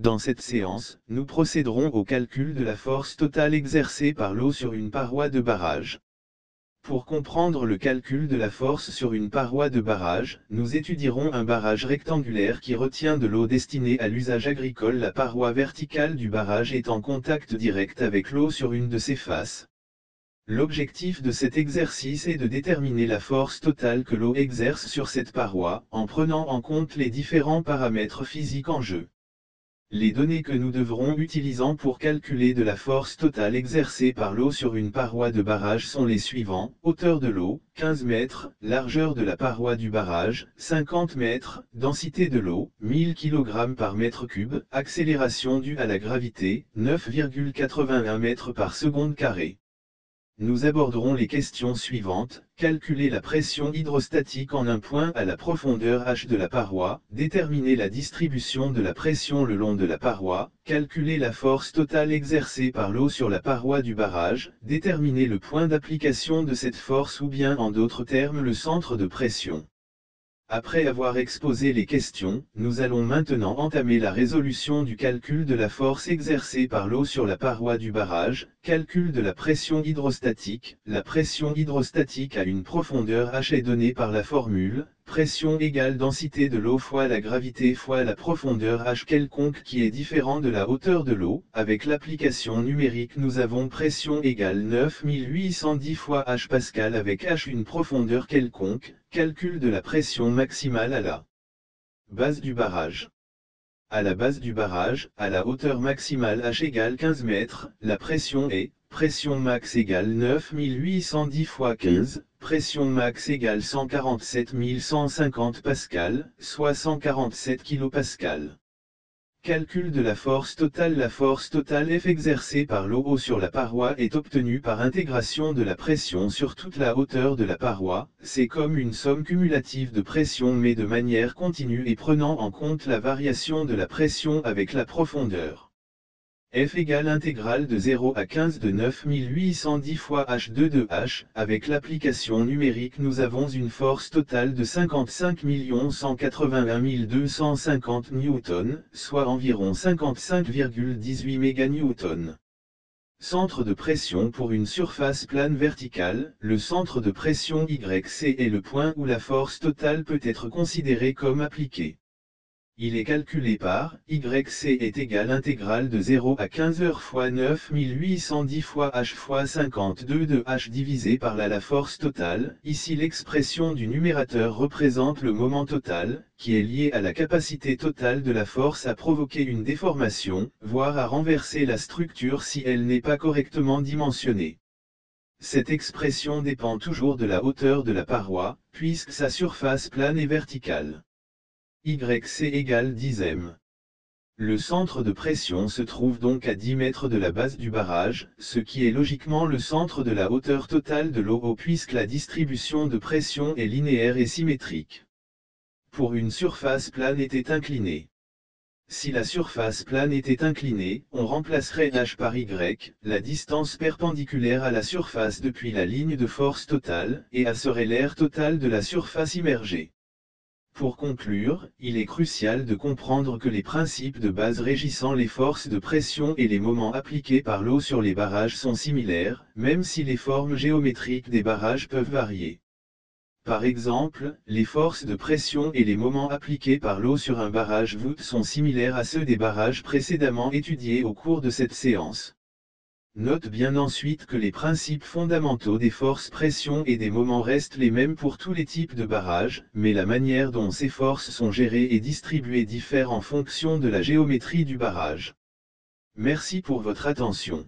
Dans cette séance, nous procéderons au calcul de la force totale exercée par l'eau sur une paroi de barrage. Pour comprendre le calcul de la force sur une paroi de barrage, nous étudierons un barrage rectangulaire qui retient de l'eau destinée à l'usage agricole. La paroi verticale du barrage est en contact direct avec l'eau sur une de ses faces. L'objectif de cet exercice est de déterminer la force totale que l'eau exerce sur cette paroi, en prenant en compte les différents paramètres physiques en jeu. Les données que nous devrons utiliser pour calculer de la force totale exercée par l'eau sur une paroi de barrage sont les suivants: hauteur de l'eau, 15 mètres, largeur de la paroi du barrage, 50 mètres, densité de l'eau, 1000 kg par mètre cube, accélération due à la gravité, 9,81 mètres par seconde carrée. Nous aborderons les questions suivantes: calculer la pression hydrostatique en un point à la profondeur h de la paroi, déterminer la distribution de la pression le long de la paroi, calculer la force totale exercée par l'eau sur la paroi du barrage, déterminer le point d'application de cette force ou bien en d'autres termes le centre de pression. Après avoir exposé les questions, nous allons maintenant entamer la résolution du calcul de la force exercée par l'eau sur la paroi du barrage. Calcul de la pression hydrostatique. La pression hydrostatique à une profondeur h est donnée par la formule: pression égale densité de l'eau fois la gravité fois la profondeur h quelconque qui est différent de la hauteur de l'eau. Avec l'application numérique, nous avons pression égale 9810 fois h pascal avec h une profondeur quelconque. Calcul de la pression maximale à la base du barrage. À la base du barrage, à la hauteur maximale h égale 15 mètres, la pression est: pression max égale 9810 fois 15, pression max égale 147 150 pascal, soit 147 kPa. Calcul de la force totale. La force totale F exercée par l'eau sur la paroi est obtenue par intégration de la pression sur toute la hauteur de la paroi. C'est comme une somme cumulative de pression mais de manière continue et prenant en compte la variation de la pression avec la profondeur. F égale intégrale de 0 à 15 de 9810 fois h2 de h. Avec l'application numérique, nous avons une force totale de 55 181 250 newtons, soit environ 55,18 méganewtons. Centre de pression pour une surface plane verticale. Le centre de pression YC est le point où la force totale peut être considérée comme appliquée. Il est calculé par YC est égal intégrale de 0 à 15 heures fois 9810 fois h fois 52 de h divisé par la force totale. Ici l'expression du numérateur représente le moment total, qui est lié à la capacité totale de la force à provoquer une déformation, voire à renverser la structure si elle n'est pas correctement dimensionnée. Cette expression dépend toujours de la hauteur de la paroi, puisque sa surface plane est verticale. YC égale 10 m. Le centre de pression se trouve donc à 10 mètres de la base du barrage, ce qui est logiquement le centre de la hauteur totale de l'eau puisque la distribution de pression est linéaire et symétrique. Pour une surface plane était inclinée. Si la surface plane était inclinée, on remplacerait h par y, la distance perpendiculaire à la surface depuis la ligne de force totale, et A serait l'aire totale de la surface immergée. Pour conclure, il est crucial de comprendre que les principes de base régissant les forces de pression et les moments appliqués par l'eau sur les barrages sont similaires, même si les formes géométriques des barrages peuvent varier. Par exemple, les forces de pression et les moments appliqués par l'eau sur un barrage voûte sont similaires à ceux des barrages précédemment étudiés au cours de cette séance. Note bien ensuite que les principes fondamentaux des forces pression et des moments restent les mêmes pour tous les types de barrages, mais la manière dont ces forces sont gérées et distribuées diffère en fonction de la géométrie du barrage. Merci pour votre attention.